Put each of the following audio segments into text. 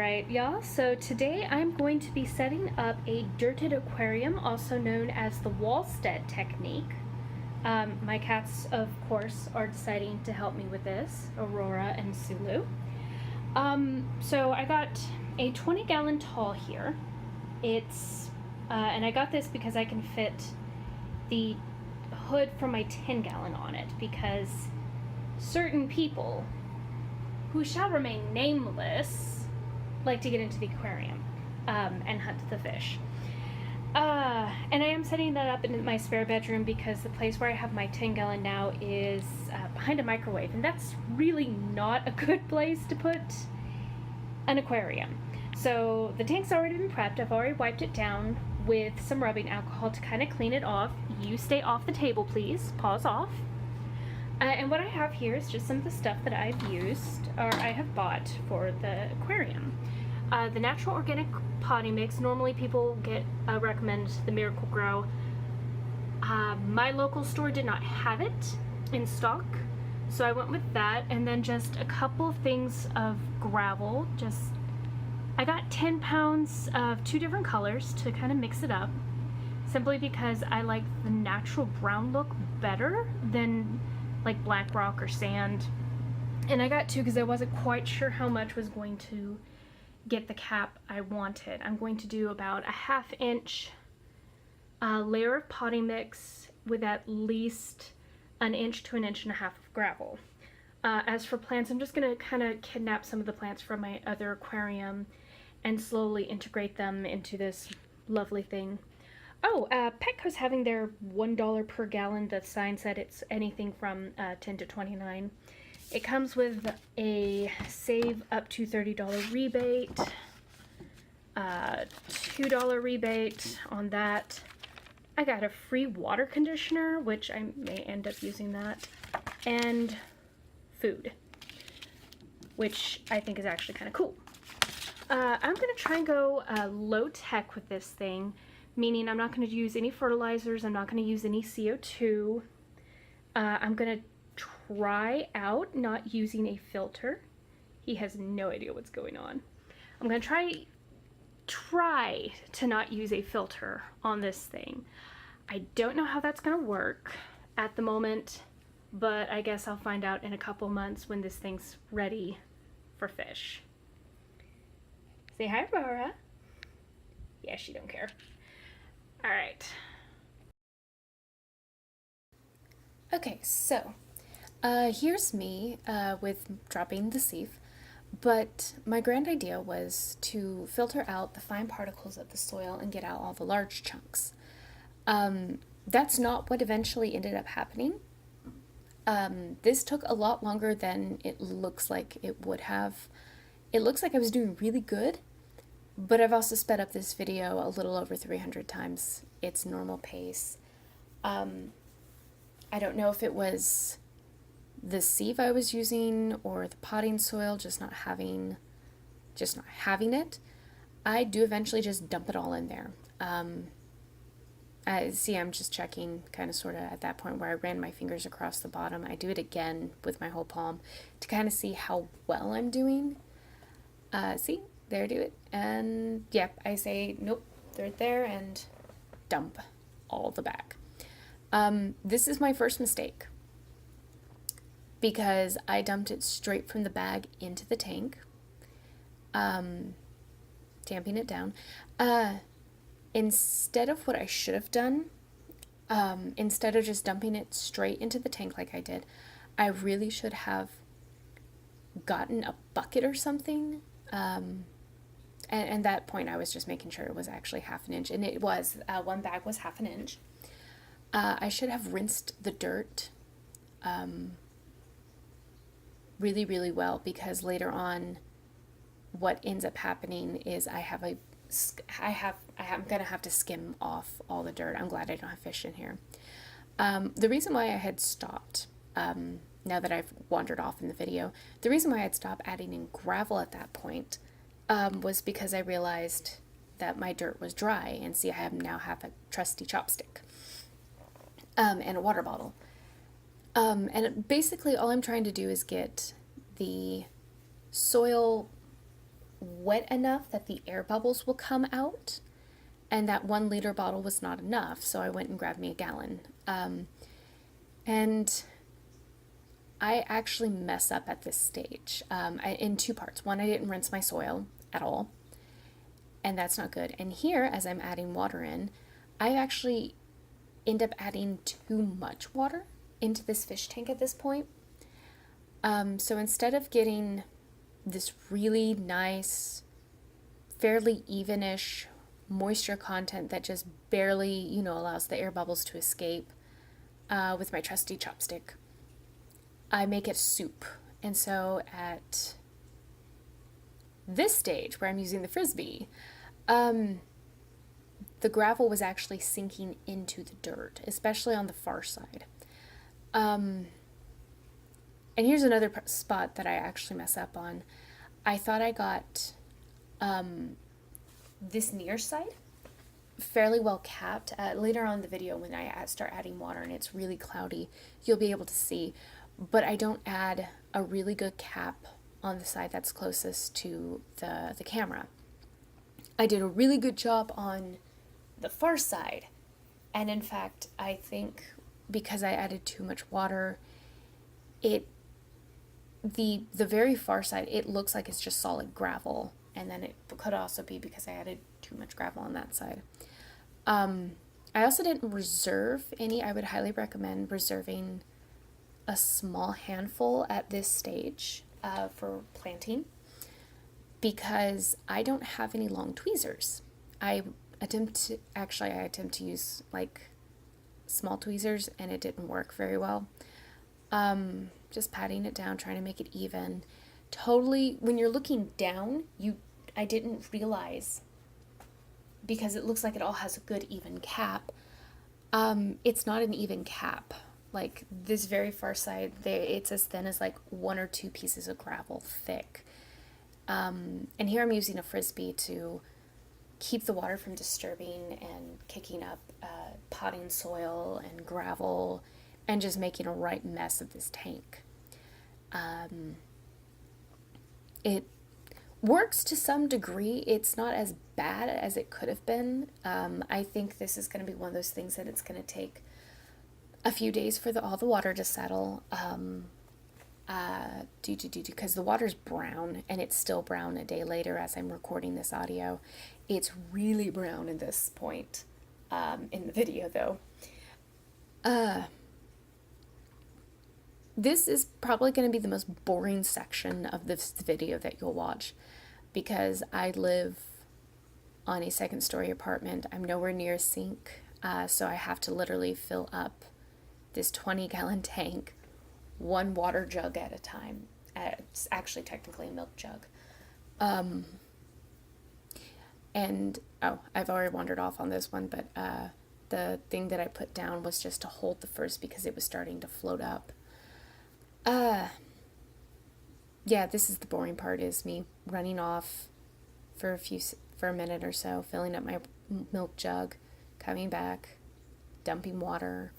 Alright, y'all, so today I'm going to be setting up a dirted aquarium, also known as the Wallstead technique. My cats, of course, are deciding to help me with this, Aurora and Sulu. So I got a 20-gallon tall here. And I got this because I can fit the hood from my 10-gallon on it, because certain people, who shall remain nameless, like to get into the aquarium and hunt the fish. And I am setting that up in my spare bedroom because the place where I have my 10-gallon now is behind a microwave, and that's really not a good place to put an aquarium. So the tank's already been prepped. I've already wiped it down with some rubbing alcohol to kind of clean it off. You stay off the table, please. Pause off. And what I have here is just some of the stuff that I've used, or I have bought for the aquarium. The natural organic potting mix. Normally people recommend the Miracle Grow. My local store did not have it in stock, so I went with that. And then just a couple of things of gravel. I got 10 pounds of 2 different colors to kind of mix it up, simply because I like the natural brown look better than like black rock or sand. And I got 2 because I wasn't quite sure how much was going to get the cap I wanted. I'm going to do about a 1/2 inch layer of potting mix with at least 1 inch to 1.5 inches of gravel. As for plants, I'm just going to kind of kidnap some of the plants from my other aquarium and slowly integrate them into this lovely thing. Oh, Petco's having their $1 per gallon. The sign said it's anything from 10 to 29. It comes with a save up to $30 rebate, $2 rebate on that. I got a free water conditioner, which I may end up using that, and food, which I think is actually kind of cool. I'm going to try and go low tech with this thing, meaning I'm not going to use any fertilizers, I'm not going to use any CO2. I'm going to try out not using a filter. He has no idea what's going on. I'm going to try to not use a filter on this thing. I don't know how that's going to work at the moment, but I guess I'll find out in a couple months when this thing's ready for fish. Say hi, Aurora. Yeah, she don't care. All right. Okay, so here's me with dropping the sieve, but my grand idea was to filter out the fine particles of the soil and get out all the large chunks. That's not what eventually ended up happening. This took a lot longer than it looks like it would have. It looks like I was doing really good, but I've also sped up this video a little over 300 times its normal pace. I don't know if it was the sieve I was using or the potting soil just not having it. I do eventually just dump it all in there. I'm just checking kind of sort of at that point where I ran my fingers across the bottom. I do it again with my whole palm to kind of see how well I'm doing. See, there I do it. And yep, I say, nope, they're there, and dump all the back. This is my first mistake because I dumped it straight from the bag into the tank, damping it down. Instead of what I should have done, instead of just dumping it straight into the tank like I did, I really should have gotten a bucket or something. And at that point I was just making sure it was actually 1/2 inch, and it was, one bag was 1/2 inch. I should have rinsed the dirt really, really well, because later on what ends up happening is I'm gonna have to skim off all the dirt. I'm glad I don't have fish in here. The reason why I had stopped, now that I've wandered off in the video, the reason why I had stopped adding in gravel at that point was because I realized that my dirt was dry, and see, I now have a trusty chopstick and a water bottle. And basically all I'm trying to do is get the soil wet enough that the air bubbles will come out, and that 1 liter bottle was not enough, so I went and grabbed me a gallon. And I actually mess up at this stage in 2 parts. One, I didn't rinse my soil at all, and that's not good. And here, as I'm adding water in, I actually end up adding too much water into this fish tank at this point. So instead of getting this really nice, fairly evenish moisture content that just barely, allows the air bubbles to escape with my trusty chopstick, I make it soup. And so at this stage where I'm using the Frisbee, the gravel was actually sinking into the dirt, especially on the far side. And here's another spot that I actually mess up on. I thought I got this near side fairly well capped. Later on in the video, when I start adding water and it's really cloudy, you'll be able to see. But I don't add a really good cap on the side that's closest to the camera. I did a really good job on the far side. And in fact, I think because I added too much water, the very far side, it looks like it's just solid gravel. And then it could also be because I added too much gravel on that side. I also didn't reserve any. I would highly recommend reserving a small handful at this stage for planting, because I don't have any long tweezers. I attempt to use like small tweezers, and it didn't work very well. Just patting it down, trying to make it even. Totally, when you're looking down, I didn't realize, because it looks like it all has a good even cap. It's not an even cap. Like this very far side there, it's as thin as like 1 or 2 pieces of gravel thick. And here I'm using a Frisbee to keep the water from disturbing and kicking up potting soil and gravel and just making a right mess of this tank. It works to some degree. It's not as bad as it could have been. I think this is going to be one of those things that it's going to take a few days for all the water to settle, because the water's brown, and it's still brown a day later as I'm recording this audio. It's really brown at this point in the video, though. This is probably going to be the most boring section of this video that you'll watch, because I live on a 2nd-story apartment. I'm nowhere near a sink, so I have to literally fill up this 20-gallon tank, 1 water jug at a time. It's actually technically a milk jug. And, I've already wandered off on this one, but the thing that I put down was just to hold the first, because it was starting to float up. Yeah, this is the boring part, is me running off for a minute or so, filling up my milk jug, coming back, dumping water.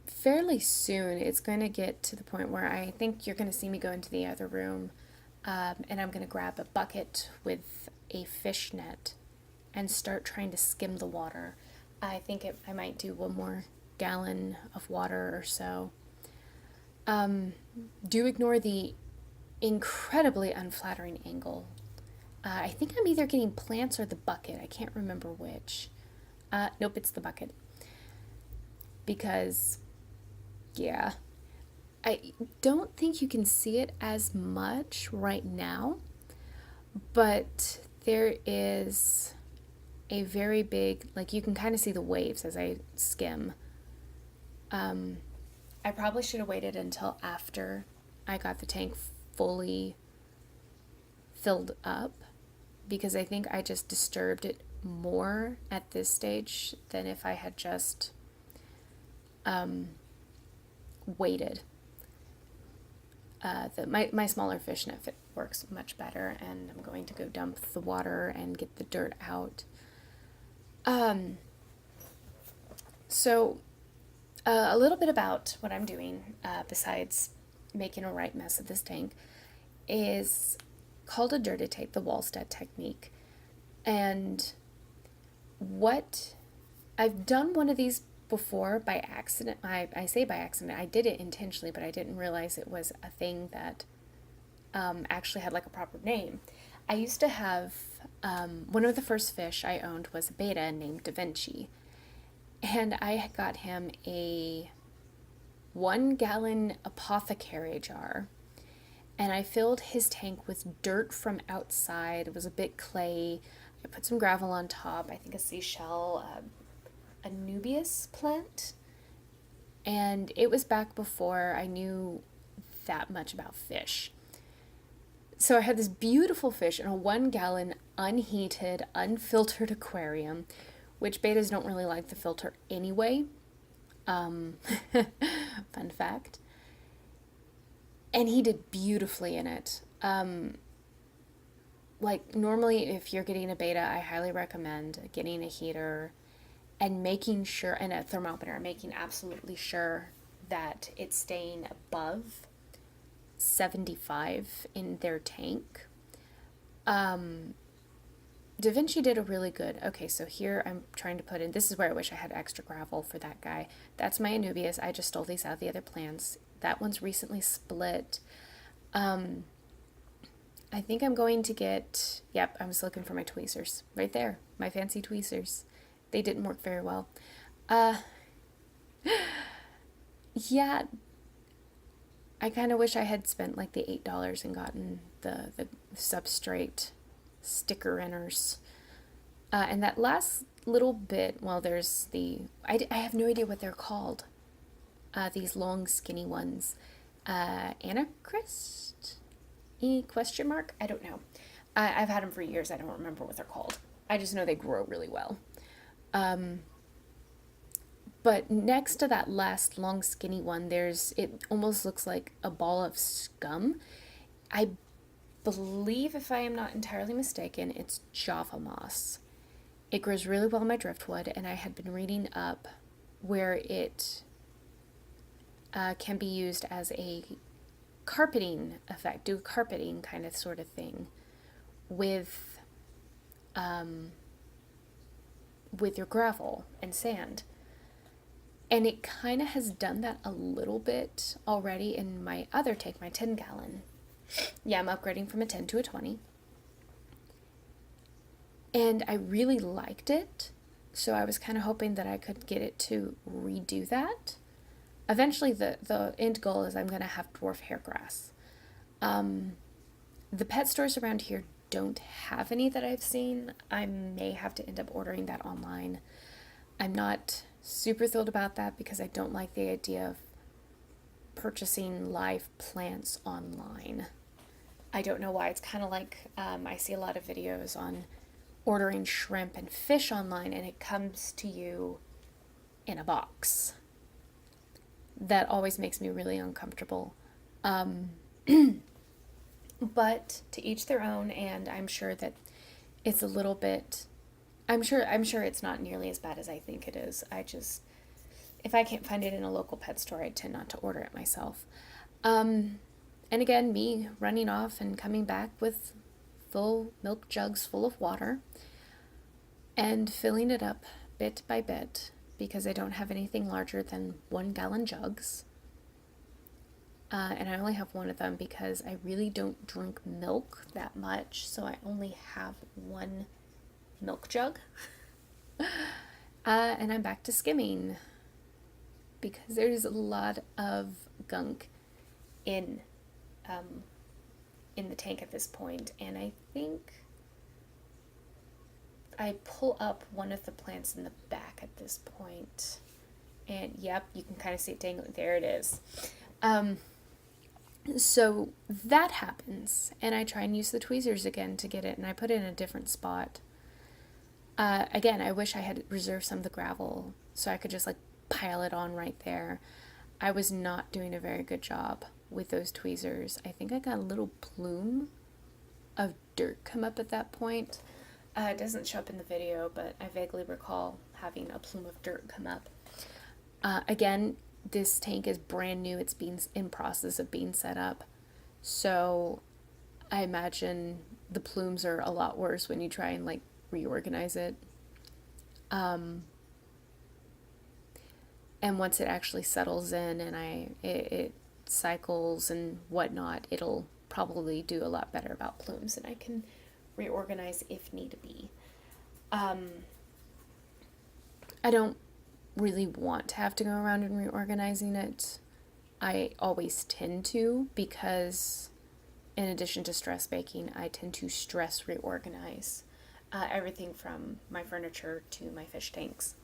Fairly soon, it's going to get to the point where I think you're going to see me go into the other room, and I'm going to grab a bucket with a fish net and start trying to skim the water. I think I might do 1 more gallon of water or so. Do ignore the incredibly unflattering angle. I think I'm either getting plants or the bucket. I can't remember which. Nope, it's the bucket. Because, yeah, I don't think you can see it as much right now, but there is a very big, like, you can kind of see the waves as I skim. I probably should have waited until after I got the tank fully filled up, because I think I just disturbed it more at this stage than if I had just waited. My smaller fishnet works much better, and I'm going to go dump the water and get the dirt out. So a little bit about what I'm doing, besides making a right mess of this tank, is called a dirtitate, the Wallstead technique. And what I've done one of these before by accident. I say by accident. I did it intentionally, but I didn't realize it was a thing that actually had like a proper name. I used to have one of the first fish I owned was a beta named Da Vinci, and I got him a 1 gallon apothecary jar, and I filled his tank with dirt from outside. It was a bit clay. I put some gravel on top, I think a seashell, a Nubius plant, and it was back before I knew that much about fish. So I had this beautiful fish in a 1 gallon unheated, unfiltered aquarium, which betas don't really like the filter anyway. Fun fact. And he did beautifully in it. Like, normally, if you're getting a beta, I highly recommend getting a heater and making sure, and a thermometer, making absolutely sure that it's staying above 75 in their tank. Da Vinci did a really good, okay, so here I'm trying to put in, this is where I wish I had extra gravel for that guy. That's my Anubias. I just stole these out of the other plants. That one's recently split. I think I'm going to get, yep, I was looking for my tweezers. Right there, my fancy tweezers. They didn't work very well. Yeah, I kind of wish I had spent like the $8 and gotten the substrate sticker inners. And that last little bit, well, there's I have no idea what they're called. These long, skinny ones. Anachrist? Question mark? I don't know. I've had them for years. I don't remember what they're called. I just know they grow really well. But next to that last long, skinny one, it almost looks like a ball of scum. I believe, if I am not entirely mistaken, it's Java moss. It grows really well in my driftwood, and I had been reading up where it can be used as a carpeting effect, do a carpeting kind of sort of thing with your gravel and sand. And it kind of has done that a little bit already in my other tank, my 10 gallon. Yeah, I'm upgrading from a 10 to a 20. And I really liked it, so I was kind of hoping that I could get it to redo that. Eventually, the end goal is I'm going to have dwarf hairgrass. The pet stores around here don't have any that I've seen. I may have to end up ordering that online. I'm not super thrilled about that because I don't like the idea of purchasing live plants online. I don't know why. It's kind of like I see a lot of videos on ordering shrimp and fish online, and it comes to you in a box. That always makes me really uncomfortable. But to each their own, and I'm sure that it's a little bit, I'm sure it's not nearly as bad as I think it is. If I can't find it in a local pet store, I tend not to order it myself. And again, me running off and coming back with full milk jugs full of water and filling it up bit by bit because I don't have anything larger than 1 gallon jugs. And I only have one of them because I really don't drink milk that much, so I only have one milk jug. And I'm back to skimming because there's a lot of gunk in the tank at this point, and I think I pull up one of the plants in the back at this point, and yep, you can kind of see it dangling. There it is. So that happens, and I try and use the tweezers again to get it, and I put it in a different spot. Again, I wish I had reserved some of the gravel so I could just like pile it on right there. I was not doing a very good job with those tweezers. I think I got a little plume of dirt come up at that point. It doesn't show up in the video, but I vaguely recall having a plume of dirt come up. Again, this tank is brand new. It's being in process of being set up. So I imagine the plumes are a lot worse when you try and like reorganize it. And once it actually settles in and it cycles and whatnot, it'll probably do a lot better about plumes and I can reorganize if need be. I don't really want to have to go around and reorganizing it. I always tend to because in addition to stress baking, I tend to stress reorganize everything from my furniture to my fish tanks.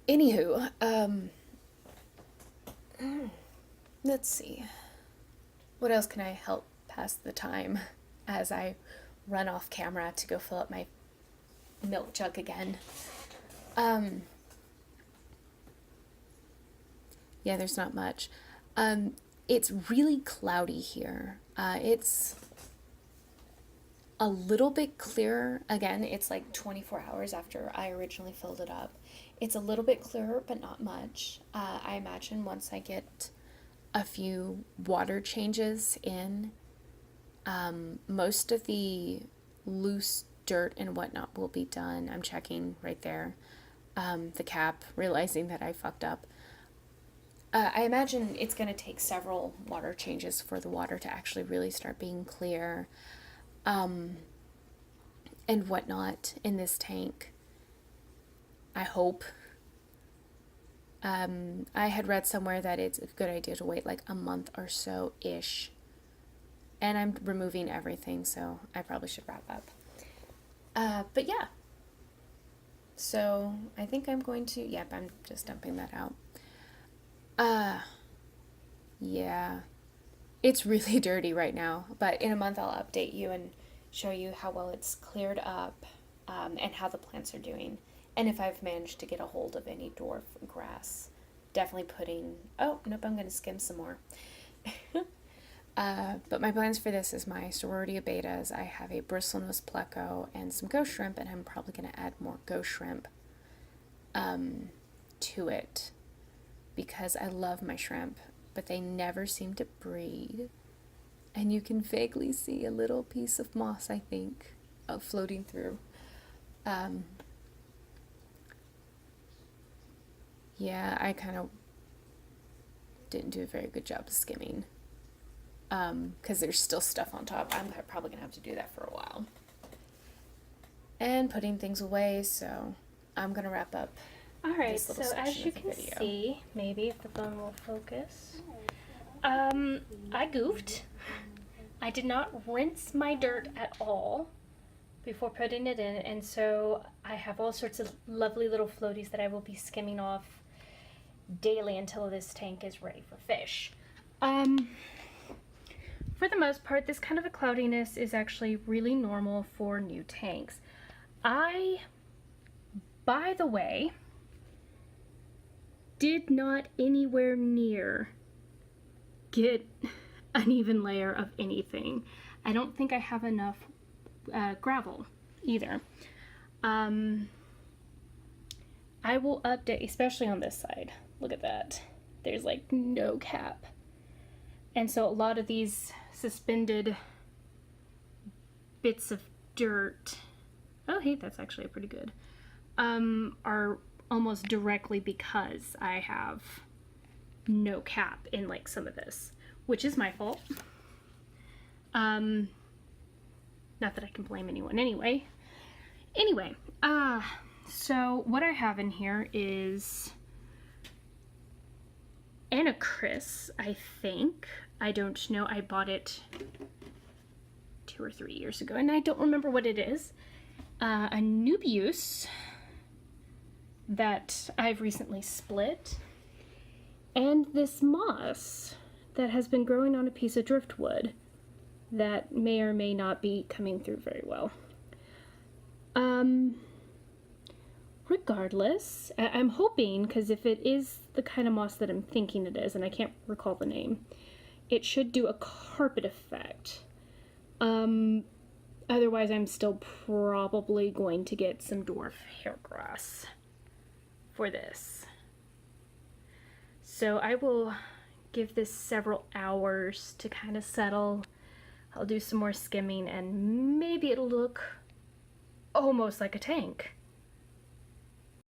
Anywho, let's see. What else can I help pass the time as I run off camera to go fill up my milk jug again? Yeah, there's not much. It's really cloudy here. It's a little bit clearer. Again, it's like 24 hours after I originally filled it up. It's a little bit clearer, but not much. I imagine once I get a few water changes in, most of the loose dirt and whatnot will be done. I'm checking right there. The cap, realizing that I fucked up. I imagine it's going to take several water changes for the water to actually really start being clear. And whatnot in this tank. I hope. I had read somewhere that it's a good idea to wait like a month or so-ish. And I'm removing everything, so I probably should wrap up. But yeah. So I think I'm going to, yep, I'm just dumping that out. Yeah. It's really dirty right now, but in a month I'll update you and show you how well it's cleared up, and how the plants are doing. And if I've managed to get a hold of any dwarf grass, definitely putting, oh, nope, I'm going to skim some more. But my plans for this is my sorority of betas. I have a bristlenose pleco and some ghost shrimp, and I'm probably going to add more ghost shrimp to it because I love my shrimp, but they never seem to breed. And you can vaguely see a little piece of moss, I think, floating through. Yeah, I kind of didn't do a very good job of skimming. Because there's still stuff on top. I'm probably going to have to do that for a while. And putting things away, so I'm going to wrap up. Alright, so as you can see, maybe if the phone will focus, I goofed. I did not rinse my dirt at all before putting it in, and so I have all sorts of lovely little floaties that I will be skimming off daily until this tank is ready for fish. For the most part, this kind of a cloudiness is actually really normal for new tanks. I, by the way, did not anywhere near get an even layer of anything. I don't think I have enough gravel either. I will update, especially on this side. Look at that. There's like no cap. And so a lot of these suspended bits of dirt, oh hey, that's actually pretty good, are almost directly because I have no cap in like some of this, which is my fault. Not that I can blame anyone anyway. Anyway, so what I have in here is Anacris, I think. I don't know. I bought it 2 or 3 years ago, and I don't remember what it is. A Nubius that I've recently split, and this moss that has been growing on a piece of driftwood that may or may not be coming through very well. Regardless, I'm hoping, because if it is the kind of moss that I'm thinking it is, and I can't recall the name, it should do a carpet effect. Otherwise, I'm still probably going to get some dwarf hairgrass for this. So I will give this several hours to kind of settle. I'll do some more skimming and maybe it'll look almost like a tank.